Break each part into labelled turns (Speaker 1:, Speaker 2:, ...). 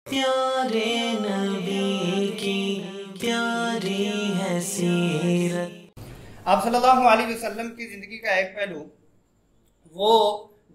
Speaker 1: प्यारे नबी की प्यारी है सीरत।
Speaker 2: आप सल्लल्लाहु अलैहि वसल्लम की ज़िंदगी का एक पहलू वो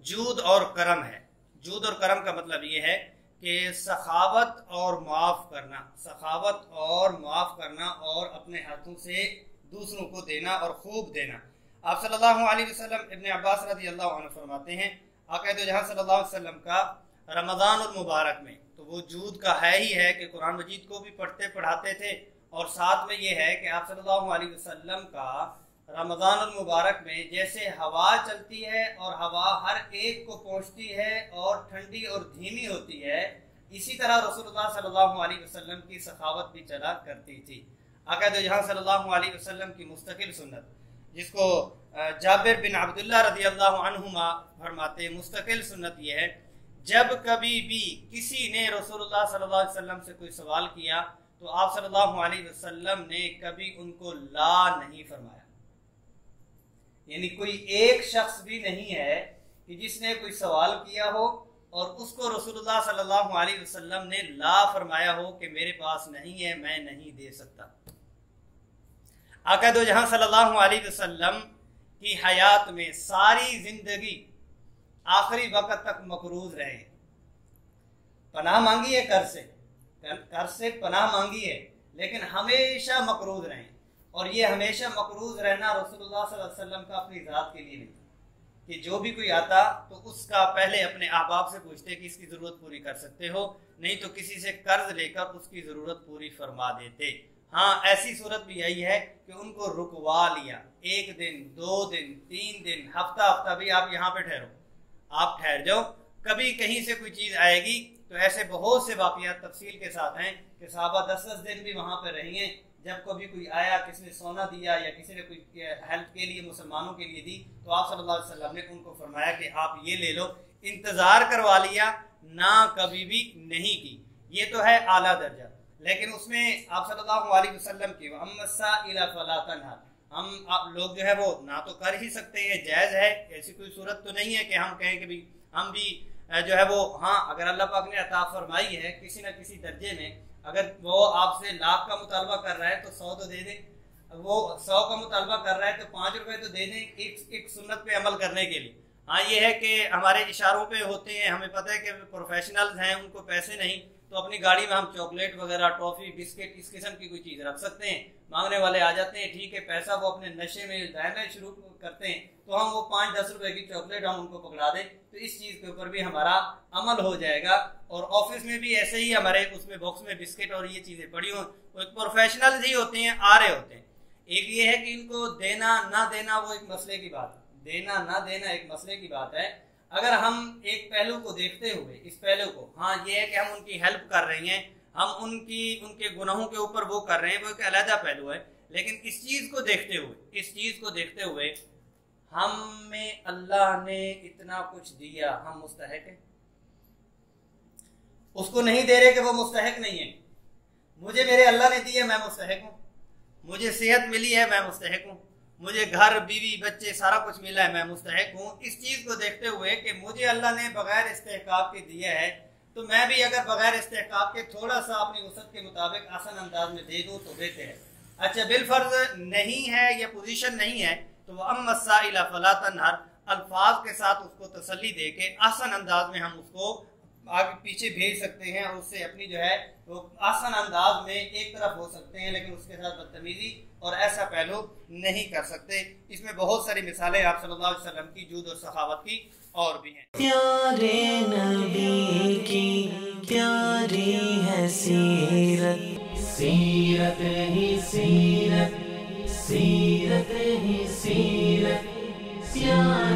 Speaker 2: जूद और करम है। जूद और करम का मतलब ये है कि सखावत और माफ़ करना, सखावत और माफ़ करना और अपने हाथों से दूसरों को देना और खूब देना। आप सल्लल्लाहु अलैहि वसल्लम इब्न अब्बास रज़ी अल्लाह अन्हु फरमाते हैं, आक़ा दो जहां सल्लल्लाहु अलैहि वसल्लम का रमज़ान और मुबारक में तो वो जूद का है ही है कि कुरान मजीद को भी पढ़ते पढ़ाते थे, और साथ में ये है कि आप सल्लल्लाहु अलैहि वसल्लम का रमज़ान और मुबारक में जैसे हवा चलती है और हवा हर एक को पहुंचती है और ठंडी और धीमी होती है, इसी तरह रसूलुल्लाह सल्लल्लाहु अलैहि वसल्लम की सखावत भी चला करती थी। आक़ा दो जहां सल्लल्लाहु अलैहि वसल्लम की मुस्तकिल सुन्नत, जिसको जाबिर बिन अब्दुल्लाह रज़ी अल्लाह अन्हुमा फरमाते, मुस्तकिल सुन्नत यह है, जब कभी भी किसी ने रसूलुल्लाह सल्लल्लाहु अलैहि वसल्लम से कोई सवाल किया तो आप सल्लल्लाहु अलैहि वसल्लम ने कभी उनको ला नहीं फरमाया। यानी कोई एक शख्स भी नहीं है कि जिसने कोई सवाल किया हो और उसको रसूलुल्लाह सल्लल्लाहु अलैहि वसल्लम ने ला फरमाया हो कि मेरे पास नहीं है, मैं नहीं दे सकता। आका दो जहां सल्लल्लाहु अलैहि वसल्लम की हयात में सारी जिंदगी आखिरी वक्त तक मकरूज रहे, पनाह मांगी है कर से पनाह मांगी है, लेकिन हमेशा मकरूज रहे। और ये हमेशा मकरूज रहना रसूलुल्लाह सल्लल्लाहु अलैहि वसल्लम का अपनी ज़ात के लिए नहीं था कि जो भी कोई आता तो उसका पहले अपने अहबाब से पूछते कि इसकी ज़रूरत पूरी कर सकते हो, नहीं तो किसी से कर्ज लेकर उसकी ज़रूरत पूरी फरमा देते। हाँ, ऐसी सूरत भी यही है कि उनको रुकवा लिया, 1 दिन 2 दिन 3 दिन हफ्ता हफ्ता भी आप यहाँ पे ठहरो, आप ठहर जाओ, कभी कहीं से कोई चीज़ आएगी। तो ऐसे बहुत से वाक़यात तफसील के साथ हैं कि सहाबा 10-10 दिन भी वहाँ पर रही हैं। जब कभी कोई आया, किसी ने सोना दिया या किसी ने कोई हेल्प के लिए मुसलमानों के लिए दी, तो आप सल्लल्लाहु अलैहि वसल्लम ने उनको फरमाया कि आप ये ले लो, इंतज़ार करवा लिया, ना कभी भी नहीं की। ये तो है आला दर्जा, लेकिन उसमें आप सल्लल्लाहु अलैहि वसल्लम की अम्मस्साइला फला तनहर, हम आप लोग जो है वो ना तो कर ही सकते हैं, जायज़ है, ऐसी कोई सूरत तो नहीं है कि हम कहें कि भी हम भी जो है वो, हाँ अगर अल्लाह पाक ने अता फरमाई है किसी न किसी दर्जे में, अगर वो आपसे 1 लाख का मुतालबा कर रहा है तो 100 तो दे दें, वो 100 का मुतालबा कर रहा है तो 5 रुपए तो दे दें एक सुन्नत पे अमल करने के लिए। हाँ, ये है कि हमारे इशारों पे होते हैं, हमें पता है कि प्रोफेशनल्स हैं, उनको पैसे नहीं, तो अपनी गाड़ी में हम चॉकलेट वगैरह, टॉफ़ी, बिस्किट, इस किस्म की कोई चीज़ रख सकते हैं। मांगने वाले आ जाते हैं, ठीक है, पैसा वो अपने नशे में दायना शुरू करते हैं, तो हम वो 5-10 रुपए की चॉकलेट हम उनको पकड़ा दें, तो इस चीज़ के ऊपर भी हमारा अमल हो जाएगा। और ऑफिस में भी ऐसे ही हमारे उसमें बॉक्स में बिस्किट और ये चीज़ें पड़ी हों, वो एक प्रोफेशनल ही होते हैं, आ रहे होते हैं। एक ये है कि इनको देना ना देना वो एक मसले की बात है, देना ना देना एक मसले की बात है। अगर हम एक पहलू को देखते हुए इस पहलू को, हाँ ये है कि हम उनकी हेल्प कर रहे हैं, हम उनके गुनाहों के ऊपर वो कर रहे हैं, वो एक अलग पहलू है। लेकिन इस चीज़ को देखते हुए हमें अल्लाह ने इतना कुछ दिया, हम मुस्तहक हैं? उसको नहीं दे रहे कि वो मुस्तहक नहीं है। मुझे मेरे अल्लाह ने दी है, मैं मुस्तहक हूँ। मुझे सेहत मिली है, मैं मुस्तहक हूँ। मुझे घर, बीवी, बच्चे सारा कुछ मिला है, मैं मुस्तहक हूँ। इस चीज़ को देखते हुए कि मुझे अल्लाह ने बगैर इस्तेहकाक के दिया है, तो मैं भी अगर बगैर इस्तेहकाक के थोड़ा सा अपनी वसत के मुताबिक आसान अंदाज में दे दूँ तो बेहतर है। अच्छा, बिलफर्ज नहीं है, यह पोजीशन नहीं है, तो वह अम्मस्साइला फला तनहर अल्फाज के साथ उसको तसल्ली दे के आसान अंदाज में हम उसको आगे पीछे भेज सकते हैं और उससे अपनी जो है वो आसान अंदाज में एक तरफ हो सकते हैं, लेकिन उसके साथ बदतमीजी और ऐसा पहलू नहीं कर सकते। इसमें बहुत सारी मिसालें आप सल्लल्लाहु अलैहि वसल्लम की जूद और सखावत की और भी हैं।
Speaker 1: प्यारे नबी की प्यारी है सीरत, सीरत ही सीरत, सीरत ही सीरत, प्यारे